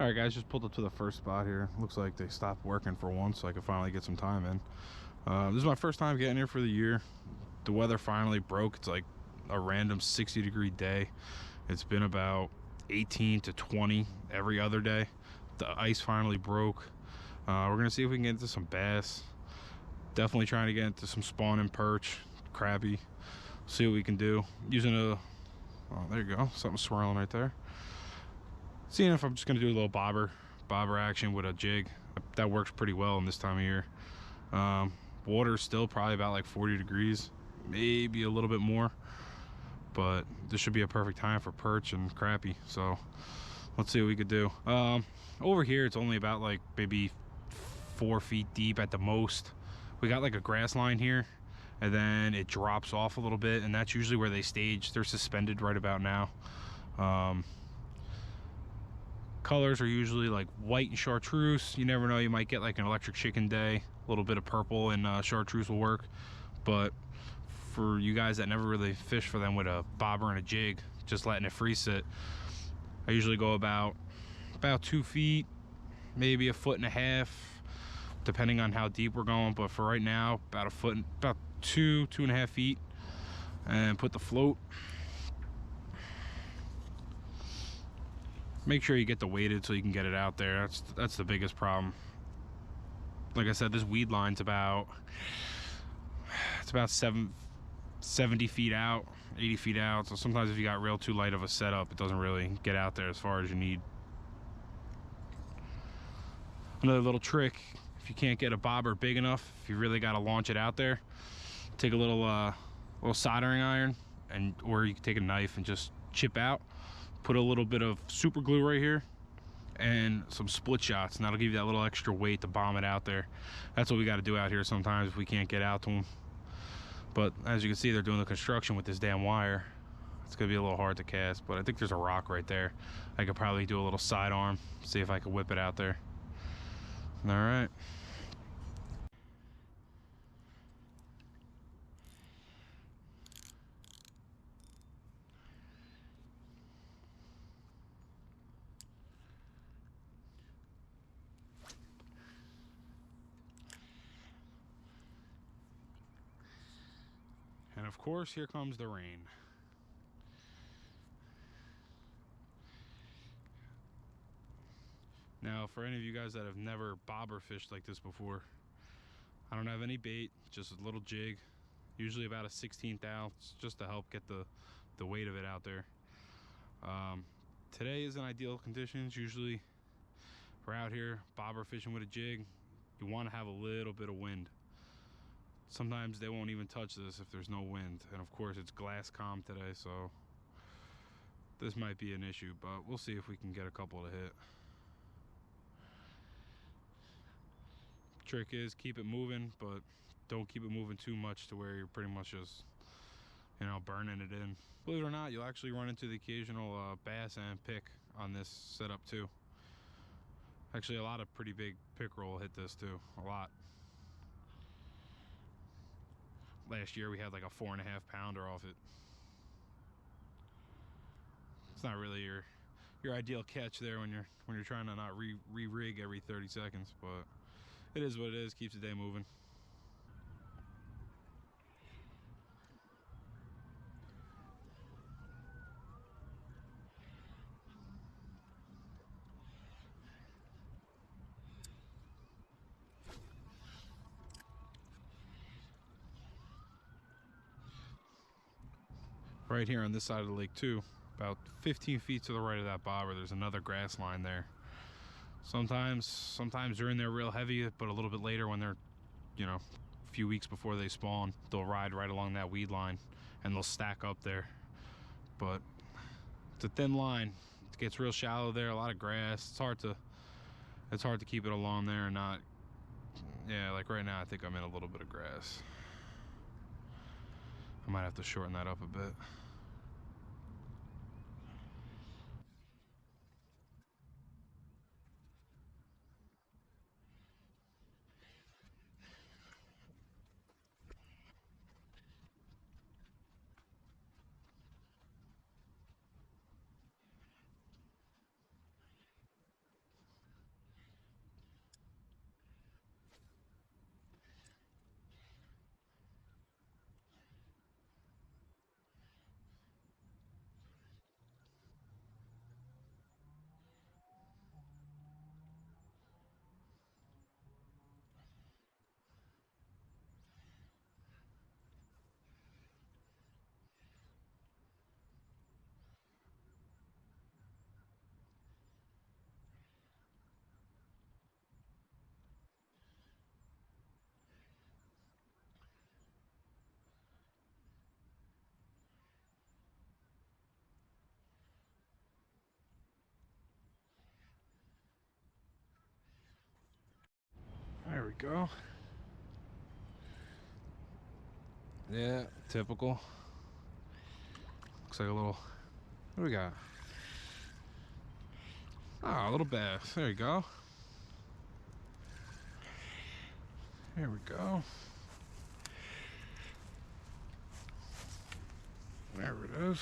All right, guys, just pulled up to the first spot here. Looks like they stopped working for once, so I could finally get some time in. This is my first time getting here for the year. The weather finally broke. It's like a random 60-degree day. It's been about 18 to 20 every other day. The ice finally broke. We're gonna see if we can get into some bass. Definitely trying to get into some spawning perch, crappie. See what we can do. Using a, oh, there you go, something swirling right there. Seeing if I'm just gonna do a little bobber action with a jig. That works pretty well in this time of year. Water's still probably about like 40 degrees, maybe a little bit more, but this should be a perfect time for perch and crappie. So let's see what we could do. Over here it's only about like maybe 4 feet deep at the most. We got like a grass line here, and then it drops off a little bit, and that's usually where they stage. They're suspended right about now. Colors are usually like white and chartreuse. You never know, you might get like an electric chicken day. A little bit of purple and chartreuse will work. But for you guys that never really fish for them with a bobber and a jig, just letting it free sit, I usually go about 2 feet, maybe 1.5 feet, depending on how deep we're going. But for right now, about 1 foot, about 2.5 feet, and put the float. Make sure you get the weighted so you can get it out there. That's the biggest problem. Like I said, this weed line's about 70 feet out, 80 feet out. So sometimes if you got real too light of a setup, it doesn't really get out there as far as you need. Another little trick, if you can't get a bobber big enough, if you really got to launch it out there, take a little soldering iron, or you can take a knife and just chip out. Put a little bit of super glue right here and some split shots, and that'll give you that little extra weight to bomb it out there. That's what we got to do out here sometimes if we can't get out to them. But as you can see, they're doing the construction with this damn wire. It's gonna be a little hard to cast, but I think there's a rock right there. I could probably do a little sidearm, see if I could whip it out there. All right. And of course, here comes the rain. Now, for any of you guys that have never bobber fished like this before, I don't have any bait, just a little jig, usually about a 1/16 ounce, just to help get the weight of it out there. Today isn't ideal conditions. Usually we're out here bobber fishing with a jig. You want to have a little bit of wind. Sometimes they won't even touch this if there's no wind, and of course it's glass calm today, so this might be an issue, but we'll see if we can get a couple to hit. Trick is keep it moving, but don't keep it moving too much to where you're pretty much just, you know, burning it in. Believe it or not, you'll actually run into the occasional bass and pick on this setup too. Actually, a lot of pretty big pickerel hit this too, a lot. Last year we had like a 4.5 pounder off it. It's not really your ideal catch there when you're trying to not re-rig every 30 seconds, but it is what it is. Keeps the day moving. Right here on this side of the lake too, about 15 feet to the right of that bobber, there's another grass line there. Sometimes they're in there real heavy, but a little bit later when they're, you know, a few weeks before they spawn, they'll ride right along that weed line and they'll stack up there. But it's a thin line. It gets real shallow there, a lot of grass. It's hard to keep it along there and not, yeah, like right now I think I'm in a little bit of grass. I might have to shorten that up a bit. go. Yeah, typical. Looks like a little, what do we got? Ah, a little bass. There you go. Here we go. There it is.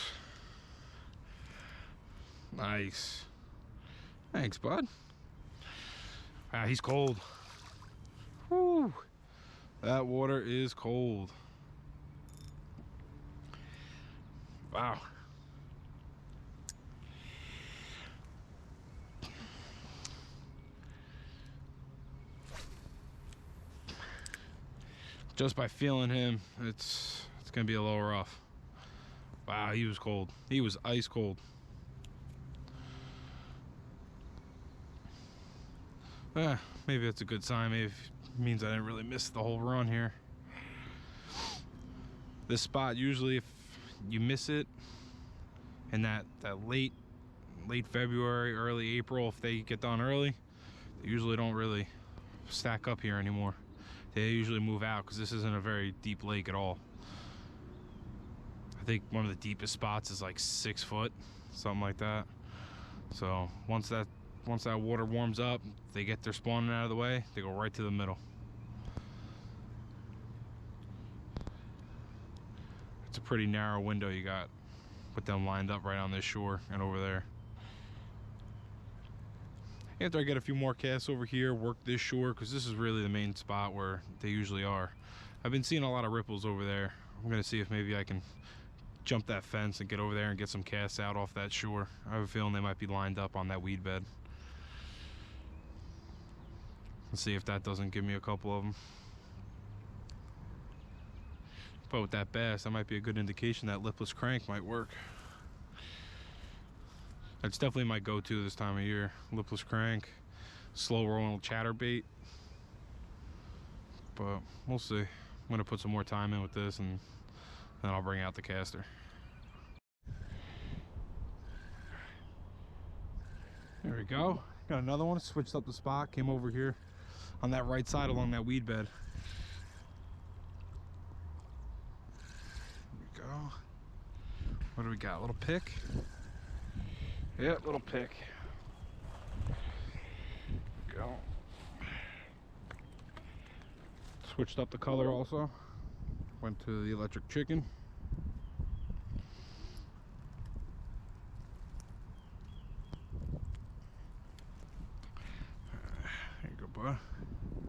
Nice. Thanks, bud. Ah, he's cold. Whew. That water is cold. Wow. Just by feeling him, it's gonna be a little rough. Wow, he was cold. He was ice cold. Maybe that's a good sign. Maybe it means I didn't really miss the whole run here. This spot, usually if you miss it in that late February, early April, if they get done early, they usually don't really stack up here anymore. They usually move out because this isn't a very deep lake at all. I think one of the deepest spots is like 6 foot, something like that. So once that water warms up, they get their spawning out of the way, they go right to the middle. It's a pretty narrow window you got with them lined up right on this shore and over there. After I get a few more casts over here, work this shore, because this is really the main spot where they usually are. I've been seeing a lot of ripples over there. I'm gonna see if maybe I can jump that fence and get over there and get some casts out off that shore. I have a feeling they might be lined up on that weed bed. Let's see if that doesn't give me a couple of them. But with that bass, that might be a good indication that lipless crank might work. That's definitely my go-to this time of year. Lipless crank, slow rolling chatterbait. But we'll see. I'm gonna put some more time in with this, and then I'll bring out the caster. There we go. Got another one. Switched up the spot. Came over here on that right side along that weed bed. There we go. What do we got? A little pick? Yep, little pick. Go. Switched up the color also. Went to the electric chicken. There you go, bud.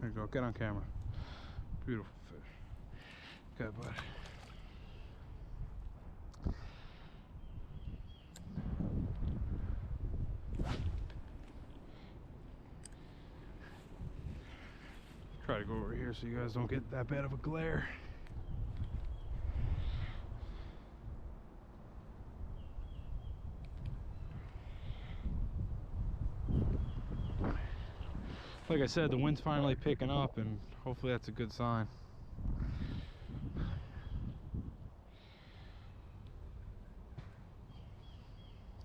There you go. Get on camera. Beautiful fish. Good, bud. Try to go over here so you guys don't get that bad of a glare. Like I said, the wind's finally picking up, and hopefully that's a good sign.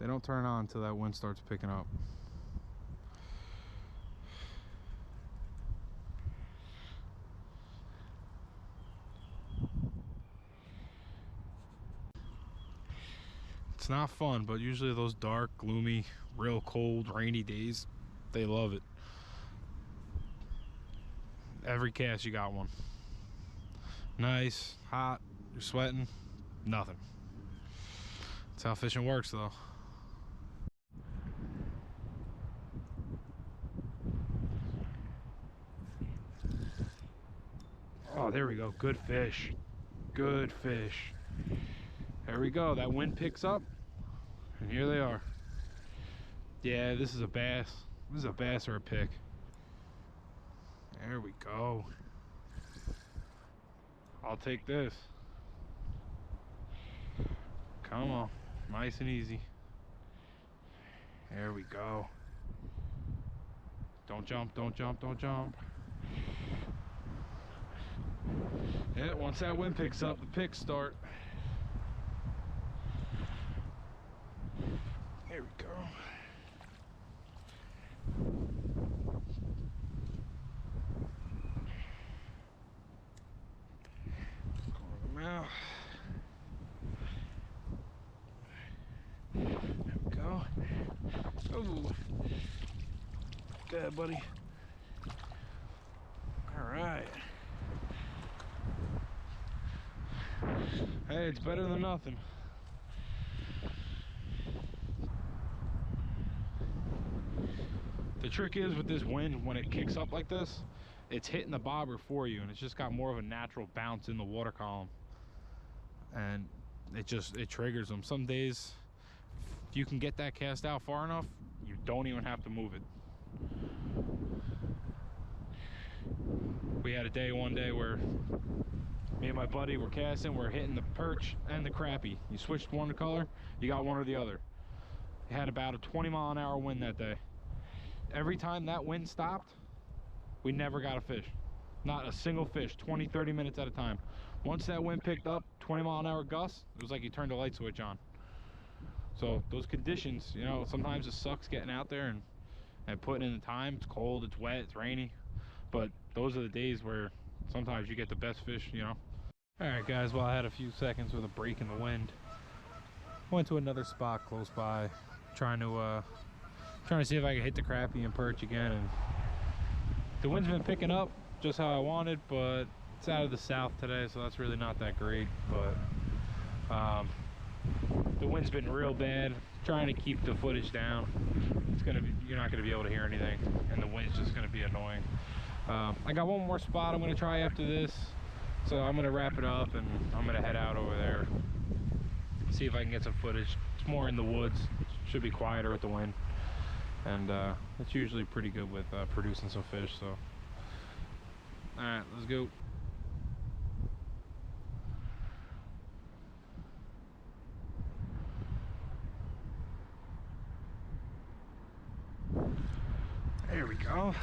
They don't turn on until that wind starts picking up. It's not fun, but usually those dark, gloomy, real cold, rainy days, they love it. Every cast you got one. Nice, hot, you're sweating, nothing. That's how fishing works though. Oh, there we go, good fish. Good fish. There we go, that wind picks up, and here they are. Yeah, this is a bass. This is a bass or a pick. There we go. I'll take this. Come on, nice and easy. There we go. Don't jump, don't jump, don't jump. Yeah, once that wind picks up, the picks start. There we go. Ooh. Go ahead, buddy. All right. Hey, it's better than nothing. The trick is with this wind, when it kicks up like this, it's hitting the bobber for you, and it's just got more of a natural bounce in the water column, and it triggers them. Some days, if you can get that cast out far enough, you don't even have to move it. We had a day one day where me and my buddy were casting, we're hitting the perch and the crappie. You switched one color, you got one or the other. It had about a 20-mile-an-hour wind that day. Every time that wind stopped, we never got a fish. Not a single fish, 20, 30 minutes at a time. Once that wind picked up, 20-mile-an-hour gusts, it was like you turned a light switch on. So those conditions, you know, sometimes it sucks getting out there and putting in the time. It's cold, it's wet, it's rainy. But those are the days where sometimes you get the best fish, you know. All right, guys, well, I had a few seconds with a break in the wind. Went to another spot close by, trying to see if I could hit the crappie and perch again. And the wind's been picking up just how I wanted, but it's out of the south today, so that's really not that great. But the wind's been real bad. Trying to keep the footage down. You're not gonna be able to hear anything, and the wind's just gonna be annoying. I got one more spot I'm gonna try after this, so I'm gonna wrap it up and I'm gonna head out over there, see if I can get some footage. It's more in the woods, should be quieter with the wind, and it's usually pretty good with producing some fish. So all right, let's go. There we go.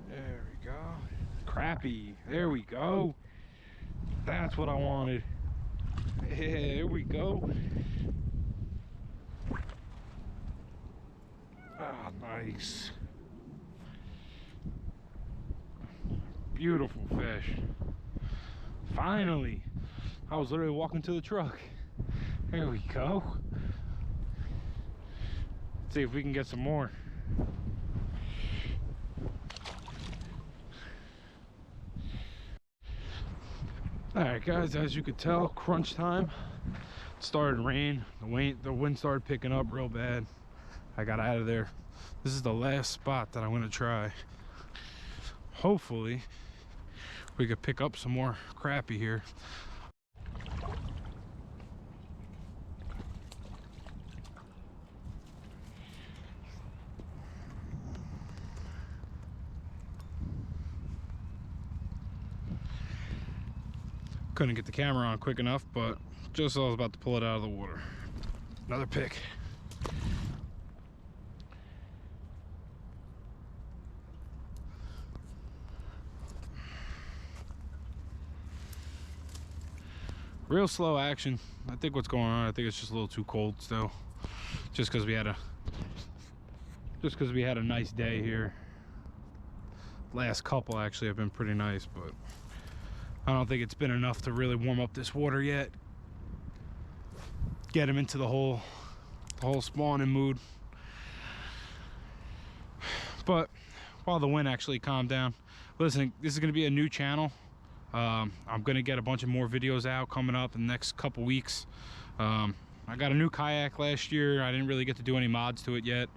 There we go. Crappie. There we go. That's what I wanted. Yeah, there we go. Ah, nice. Beautiful fish. Finally. I was literally walking to the truck. There we go. Let's see if we can get some more. Alright, guys, as you could tell, crunch time. It started to rain. The wind started picking up real bad. I got out of there. This is the last spot that I'm going to try. Hopefully, we could pick up some more crappie here. Couldn't get the camera on quick enough, but just as I was about to pull it out of the water. Another pick. Real slow action. I think what's going on, I think it's just a little too cold still. Just because we had a nice day here. Last couple actually have been pretty nice, but I don't think it's been enough to really warm up this water yet. Get them into the whole spawning mood. But while the wind actually calmed down, listen, this is going to be a new channel. I'm going to get a bunch of more videos out coming up in the next couple weeks. I got a new kayak last year. I didn't really get to do any mods to it yet.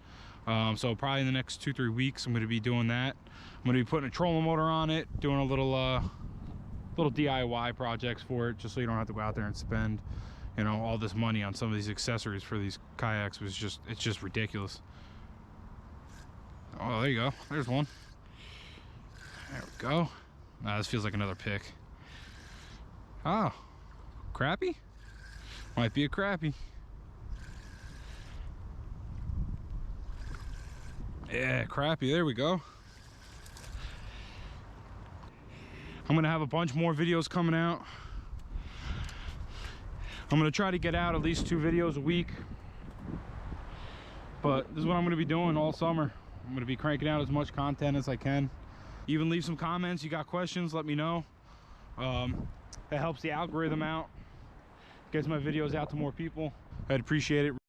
So probably in the next 2-3 weeks, I'm going to be doing that. I'm going to be putting a trolling motor on it, doing a little DIY projects for it, just so you don't have to go out there and spend, you know, all this money on some of these accessories for these kayaks. It's just ridiculous. Oh, there you go. There's one. There we go. This feels like another pick. Oh, crappie? Might be a crappie. Yeah, crappie. There we go. I'm gonna have a bunch more videos coming out. I'm gonna try to get out at least 2 videos a week, but this is what I'm gonna be doing all summer. I'm gonna be cranking out as much content as I can. Even leave some comments. You got questions, let me know. It helps the algorithm out, gets my videos out to more people. I'd appreciate it.